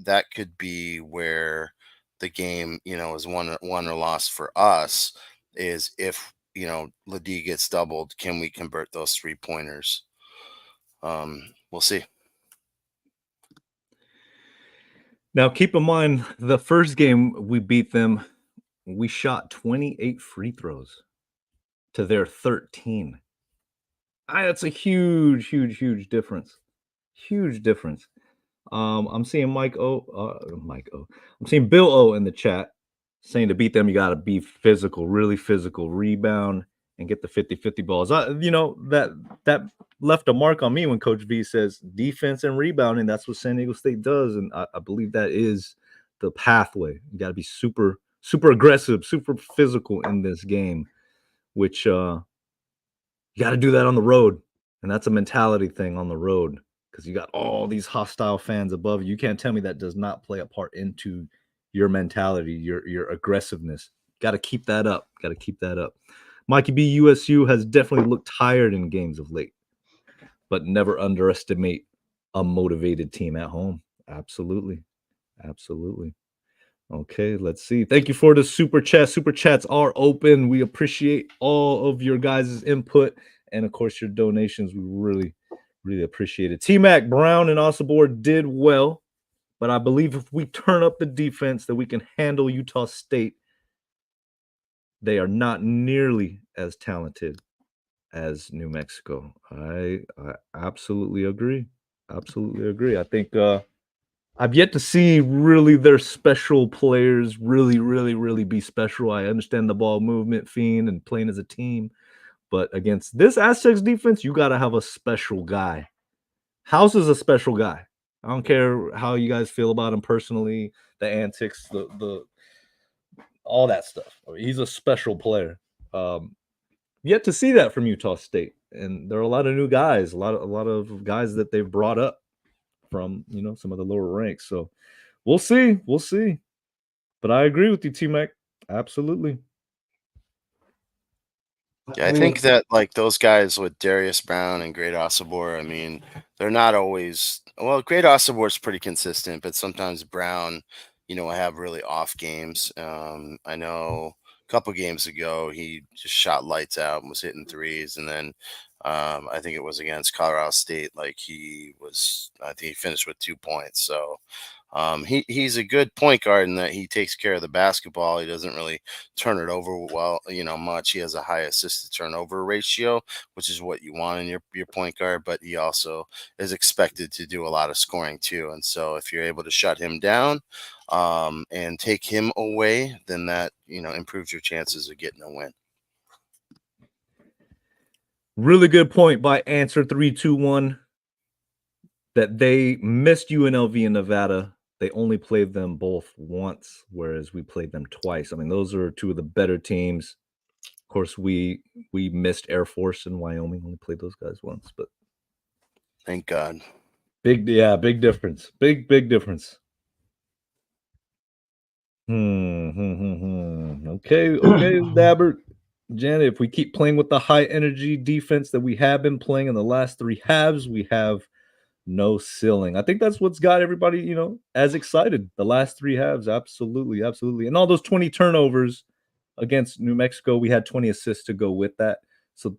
that could be where the game, is won or lost for us, is if, Ladie gets doubled, can we convert those 3-pointers? We'll see. Now, keep in mind, the first game we beat them, we shot 28 free throws to their 13. That's a huge, huge, huge difference. Huge difference. I'm seeing Mike O. I'm seeing Bill O in the chat saying to beat them, you got to be physical, really physical, rebound, and get the 50-50 balls. That left a mark on me when Coach V says defense and rebounding. That's what San Diego State does, and I believe that is the pathway. You got to be super, super aggressive, super physical in this game, which you got to do that on the road, and that's a mentality thing on the road because you got all these hostile fans above you. You can't tell me that does not play a part into your mentality, your aggressiveness. Got to keep that up. Got to keep that up. Mikey B, USU has definitely looked tired in games of late, but never underestimate a motivated team at home. Absolutely. Absolutely. Okay, let's see. Thank you for the super chat. Super chats are open. We appreciate all of your guys' input and, of course, your donations. We really, really appreciate it. T-Mac, Brown, and Osabor did well, but I believe if we turn up the defense that we can handle Utah State. They are not nearly as talented as New Mexico. I absolutely agree. Absolutely agree. I think I've yet to see really their special players really, really, really be special. I understand the ball movement, fiend, and playing as a team. But against this Aztecs defense, you got to have a special guy. House is a special guy. I don't care how you guys feel about him personally, the antics, the all that stuff. He's a special player. Yet to see that from Utah State, and there are a lot of new guys, a lot of guys that they've brought up from some of the lower ranks. So we'll see, But I agree with you, T-Mac. Absolutely. Yeah, I think that like those guys with Darius Brown and Great Osabor, I mean, they're not always Great Osabor's pretty consistent, but sometimes Brown, will have really off games. I know a couple games ago he just shot lights out and was hitting threes, and then I think it was against Colorado State, I think he finished with 2 points. So he's a good point guard in that he takes care of the basketball. He doesn't really turn it over much. He has a high assist to turnover ratio, which is what you want in your point guard. But he also is expected to do a lot of scoring too. And so if you're able to shut him down and take him away, then that improves your chances of getting a win. Really good point by Answer 321 that they missed UNLV and Nevada. They only played them both once, whereas we played them twice. I mean, those are two of the better teams. Of course, we missed Air Force and Wyoming. Only played those guys once, but thank God. Big difference. Big difference. Okay, Dabbert. Janet, if we keep playing with the high energy defense that we have been playing in the last 3 halves, we have no ceiling. I think that's what's got everybody, as excited. The last 3 halves, absolutely. And all those 20 turnovers against New Mexico, we had 20 assists to go with that. So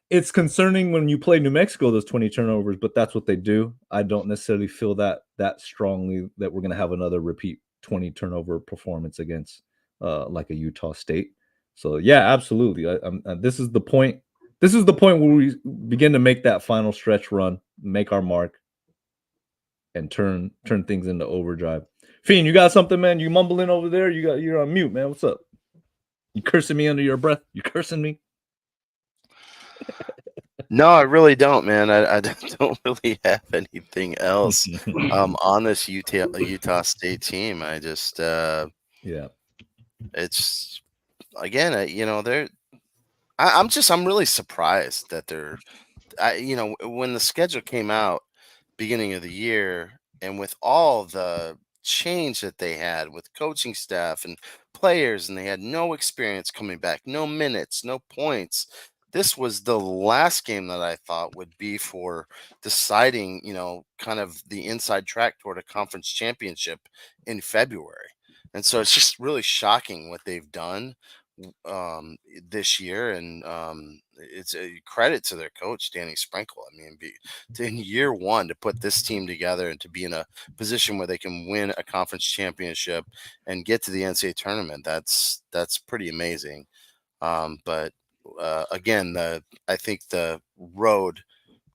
it's concerning when you play New Mexico, those 20 turnovers, but that's what they do. I don't necessarily feel that strongly that we're going to have another repeat 20 turnover performance against like a Utah State. So yeah, absolutely. This is the point. This is the point where we begin to make that final stretch run, make our mark, and turn things into overdrive. Fiend, you got something, man? You mumbling over there? You're on mute, man. What's up? You cursing me under your breath? You cursing me? No, I really don't, man. I don't really have anything else on this Utah State team. I just yeah. It's again, I'm really surprised that they're when the schedule came out beginning of the year, and with all the change that they had with coaching staff and players, and they had no experience coming back, no minutes, no points. This was the last game that I thought would be for deciding, kind of the inside track toward a conference championship in February. And so it's just really shocking what they've done this year, and it's a credit to their coach Danny Sprinkle. I mean, in year one to put this team together and to be in a position where they can win a conference championship and get to the NCAA tournament, that's pretty amazing. But again, I think the road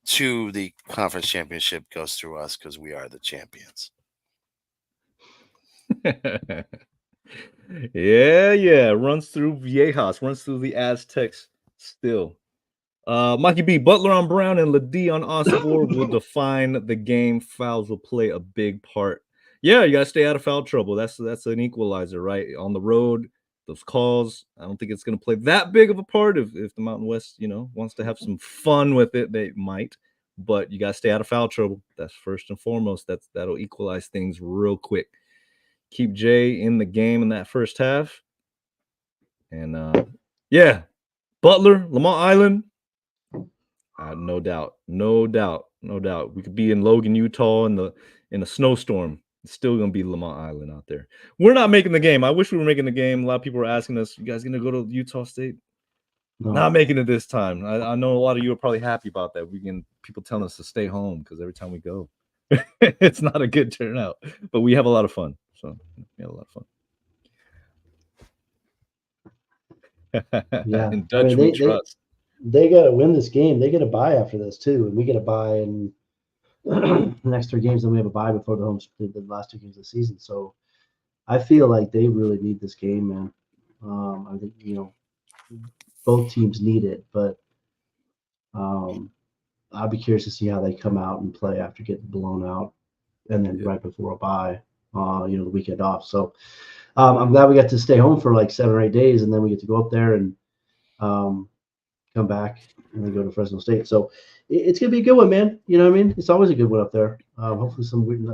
to the conference championship goes through us because we are the champions. Yeah. Runs through Viejas, runs through the Aztecs still. Mikey B, Butler on Brown and Ladie on Osborne will define the game. Fouls will play a big part. Yeah, you gotta stay out of foul trouble. That's an equalizer, right? On the road, those calls. I don't think it's gonna play that big of a part. If the Mountain West, wants to have some fun with it, they might. But you gotta stay out of foul trouble. That's first and foremost. That'll equalize things real quick. Keep Jay in the game in that first half. And yeah, Butler, Lamont Island. No doubt. We could be in Logan, Utah in a snowstorm. It's still gonna be Lamont Island out there. We're not making the game. I wish we were making the game. A lot of people were asking us, "You guys gonna go to Utah State?" No. Not making it this time. I know a lot of you are probably happy about that. People telling us to stay home because every time we go, it's not a good turnout. But we have a lot of fun. So we have a lot of fun. Yeah, In Dutch, we trust. They got to win this game. They get a bye after this too, and we get a bye in the next 3 games. Then we have a bye before the last 2 games of the season. So I feel like they really need this game, man. I think both teams need it, but I'll be curious to see how they come out and play after getting blown out, and then right before a bye, the weekend off. So I'm glad we got to stay home for like 7 or 8 days, and then we get to go up there and come back and then go to Fresno State. So it's gonna be a good one, man. You know what I mean? It's always a good one up there. Hopefully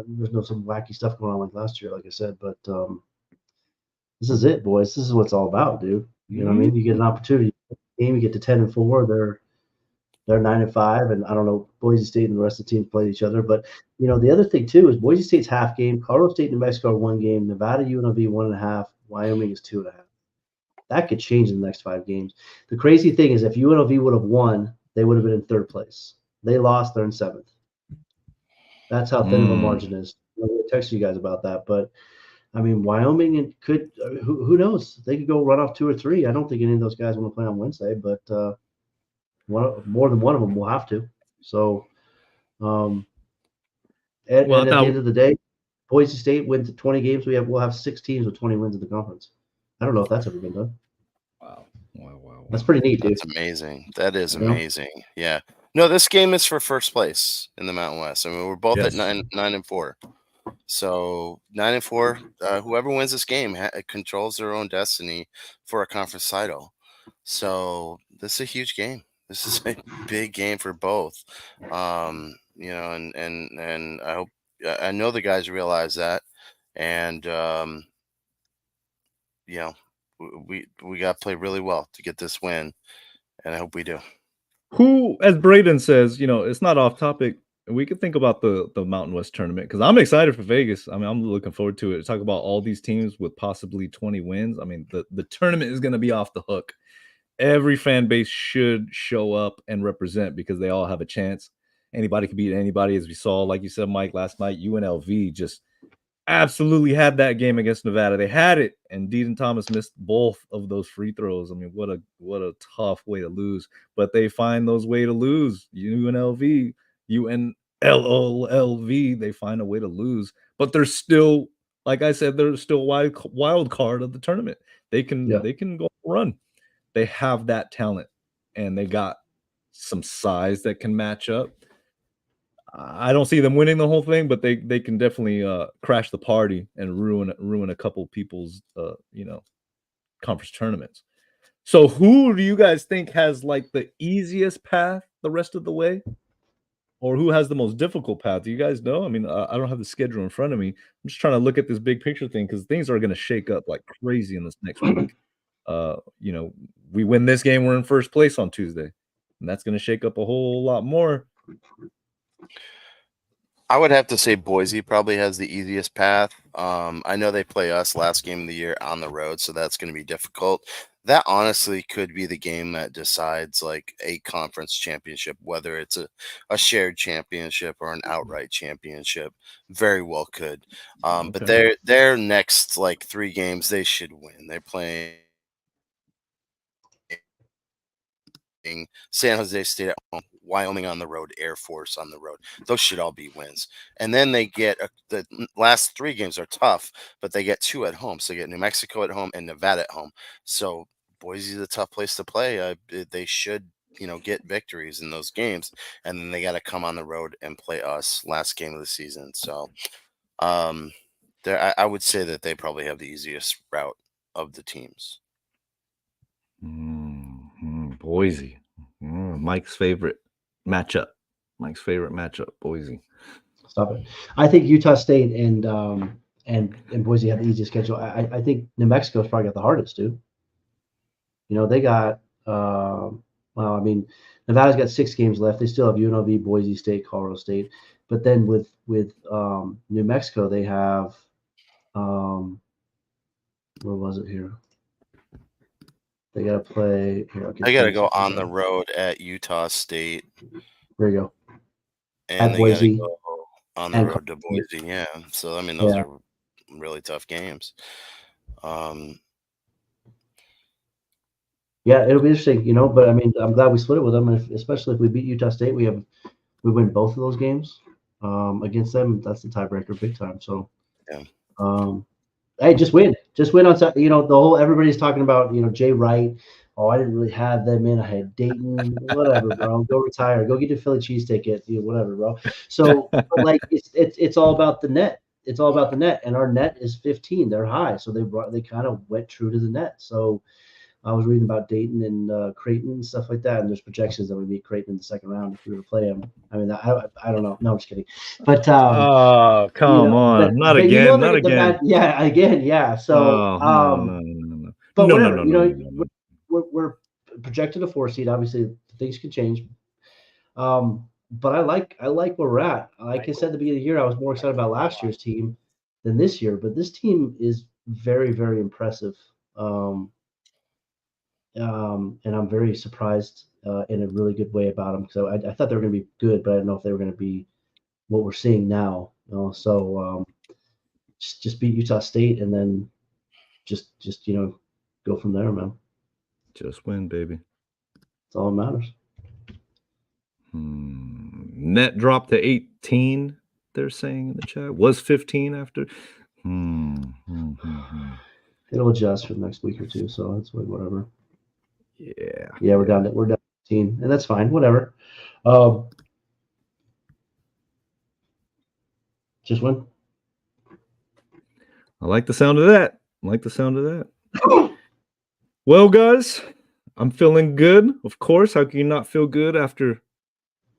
there's no some wacky stuff going on like last year, like I said. But this is it, boys. This is what it's all about, dude. You know what I mean? You get an opportunity. Game, you get to 10-4. They're 9-5, and I don't know. Boise State and the rest of the teams played each other, but the other thing too is Boise State's half game. Colorado State, New Mexico are 1 game. Nevada, UNLV 1.5. Wyoming is 2.5. That could change in the next 5 games. The crazy thing is, if UNLV would have won, they would have been in 3rd place. They lost; they're in 7th. That's how thin of a margin is. I texted you guys about that, but I mean, Wyoming could. Who knows? They could go run off 2 or 3. I don't think any of those guys want to play on Wednesday, but more than one of them will have to. So, and at the end of the day, Boise State wins 20 games. We'll have 6 teams with 20 wins in the conference. I don't know if that's ever been done. Wow. That's pretty neat, dude. That's amazing. That is amazing. Yeah. No, this game is for first place in the Mountain West. I mean, we're both at 9-4. So 9-4. Whoever wins this game controls their own destiny for a conference title. So this is a huge game. This is a big game for both. And I know the guys realize that, and we got to play really well to get this win, and I hope we do. Who, as Braden says, it's not off topic. We could think about the Mountain West tournament because I'm excited for Vegas. I mean, I'm looking forward to it. Talk about all these teams with possibly 20 wins. I mean, the tournament is going to be off the hook. Every fan base should show up and represent because they all have a chance. Anybody can beat anybody, as we saw, like you said, Mike, last night. UNLV just absolutely had that game against Nevada. They had it, and Deaton Thomas missed both of those free throws. I mean, what a tough way to lose. But they find those way to lose. UNLV, they find a way to lose. But they're still, like I said, they're still wild card of the tournament. They can go run. They have that talent, and they got some size that can match up. I don't see them winning the whole thing, but they can definitely crash the party and ruin a couple people's conference tournaments. So who do you guys think has like the easiest path the rest of the way, or who has the most difficult path? Do you guys know? I mean, I don't have the schedule in front of me. I'm just trying to look at this big picture thing because things are going to shake up like crazy in this next week. We win this game, we're in first place on Tuesday, and that's going to shake up a whole lot more. I would have to say Boise probably has the easiest path. I know they play us last game of the year on the road, so that's going to be difficult. That honestly could be the game that decides like a conference championship, whether it's a shared championship or an outright championship. Very well could. But their next like 3 games they should win. They're playing San Jose State at home, Wyoming on the road, Air Force on the road. Those should all be wins. And then they get the last 3 games are tough, but they get 2 at home. So they get New Mexico at home and Nevada at home. So Boise's a tough place to play. They should, get victories in those games, and then they got to come on the road and play us last game of the season. So, I would say that they probably have the easiest route of the teams. Boise, Mike's favorite matchup. Boise. Stop it. I think Utah State and Boise have the easiest schedule. I think New Mexico's probably got the hardest, dude. They got Nevada's got 6 games left. They still have UNLV, Boise State, Colorado State. But then with New Mexico, they have where was it here? They got to play. They got to go on the road at Utah State. There you go. And at Boise. Go on the road to Boise. Yeah. So, those are really tough games. Yeah, it'll be interesting, but I'm glad we split it with them. Especially if we beat Utah State, we win both of those games against them. That's the tiebreaker big time. So, hey, just win on Saturday. The whole everybody's talking about Jay Wright. Oh, I didn't really have them in. I had Dayton, whatever, bro. Go retire. Go get a Philly cheese ticket, whatever, bro. So, like, it's all about the net. It's all about the net, and our net is 15. They're high, so they kind of went true to the net. So, I was reading about Dayton and Creighton and stuff like that, and there's projections that we beat Creighton in the second round if we were to play them. I don't know. No, I'm just kidding. But come on, not again, not again. Again, yeah. So, no. But whatever, we're projected a 4 seed. Obviously, things can change. But I like where we're at. Like I said at the beginning of the year, I was more excited about last year's team than this year. But this team is very, very impressive. And I'm very surprised in a really good way about them. So I thought they were going to be good, but I don't know if they were going to be what we're seeing now. So just beat Utah State and then just go from there, man. Just win, baby. That's all that matters. Net dropped to 18. They're saying in the chat was 15 after. It'll adjust for the next week or two, so that's whatever. Yeah, we're down to 15, and that's fine. Whatever. Just win. I like the sound of that. Well, guys, I'm feeling good. Of course, how can you not feel good after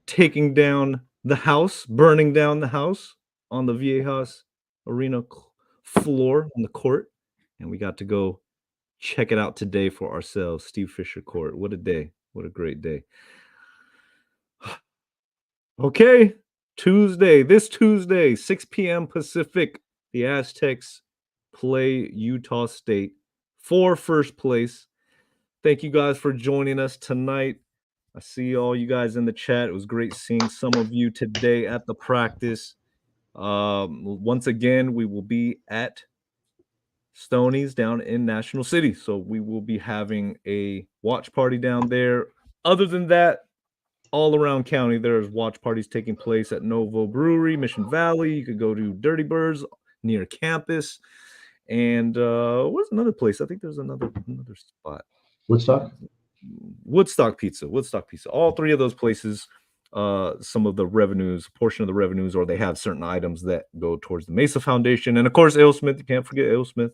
taking down the house, burning down the house on the Viejas Arena floor on the court, and we got to go check it out today for ourselves. Steve Fisher Court. What a day. What a great day. Okay. This Tuesday, 6 p.m. Pacific, the Aztecs play Utah State for first place. Thank you guys for joining us tonight. I see all you guys in the chat. It was great seeing some of you today at the practice. Once again, we will be at Stoney's down in National City. So we will be having a watch party down there. Other than that, all around county, there's watch parties taking place at Novo Brewery, Mission Valley. You could go to Dirty Birds near campus. And what's another place? I think there's another spot. Woodstock Pizza. All 3 of those places, some of the revenues, portion of the revenues, or they have certain items that go towards the Mesa Foundation. And of course, AleSmith. You can't forget AleSmith.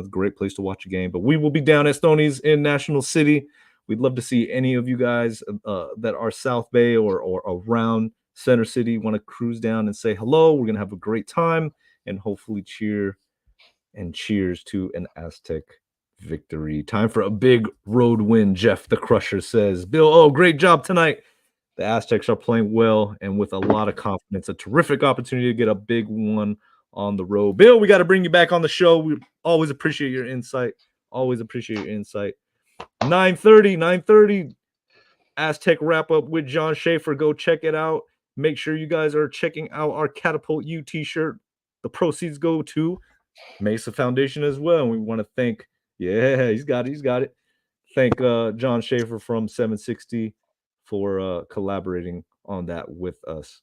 Great place to watch a game. But we will be down at Stoney's in National City. We'd love to see any of you guys that are South Bay or around Center City want to cruise down and say hello. We're gonna have a great time and hopefully cheers to an Aztec victory. Time for a big road win, Jeff the Crusher says. Bill, oh, great job tonight. The Aztecs are playing well and with a lot of confidence. A terrific opportunity to get a big one on the road. Bill, we got to bring you back on the show. We always appreciate your insight. Always appreciate your insight. 9:30 Aztec wrap up with John Schaefer. Go check it out. Make sure you guys are checking out our Catapult U t-shirt. The proceeds go to Mesa Foundation as well. And we want to thank, he's got it. Thank John Schaefer from 760 for collaborating on that with us.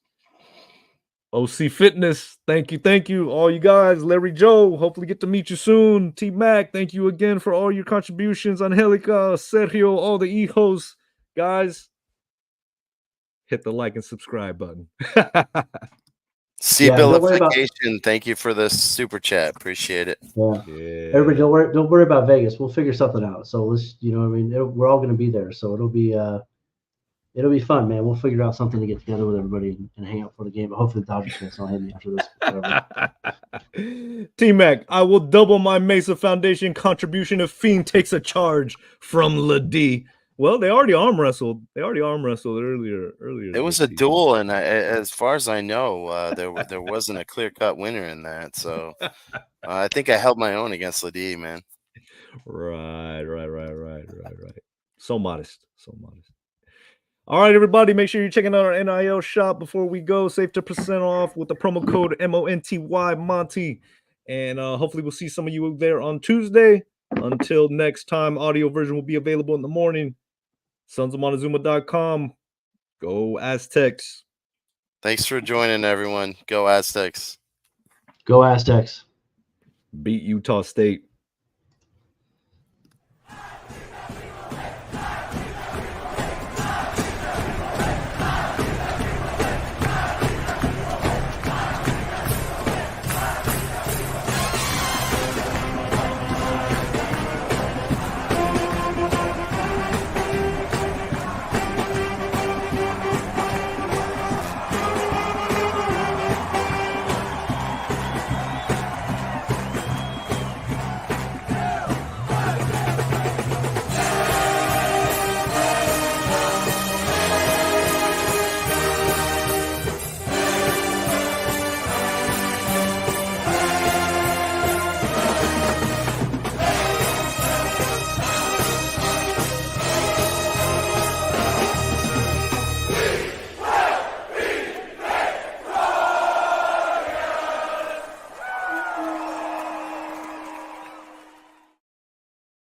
OC Fitness, thank you, all you guys. Larry Joe, hopefully get to meet you soon. T Mac, thank you again for all your contributions. Angelica, Sergio, all the e-hosts. Guys, hit the like and subscribe button. Cibilification, thank you for the super chat. Appreciate it. Yeah. Everybody, don't worry about Vegas. We'll figure something out. So let's, we're all going to be there. So it'll be fun, man. We'll figure out something to get together with everybody and hang out for the game. But hopefully the Dodgers fans don't hit me after this. T-Mac, I will double my Mesa Foundation contribution if Fiend takes a charge from LaD. Well, they already arm wrestled. Earlier. It was a duel, and as far as I know, there wasn't a clear-cut winner in that. So I think I held my own against LaD, man. Right. So modest. All right, everybody, make sure you're checking out our NIL shop before we go. Save 10% off with the promo code MONTY Monty. And hopefully we'll see some of you there on Tuesday. Until next time, audio version will be available in the morning. sonsofmontezuma.com. Go Aztecs. Thanks for joining, everyone. Go Aztecs. Go Aztecs. Beat Utah State.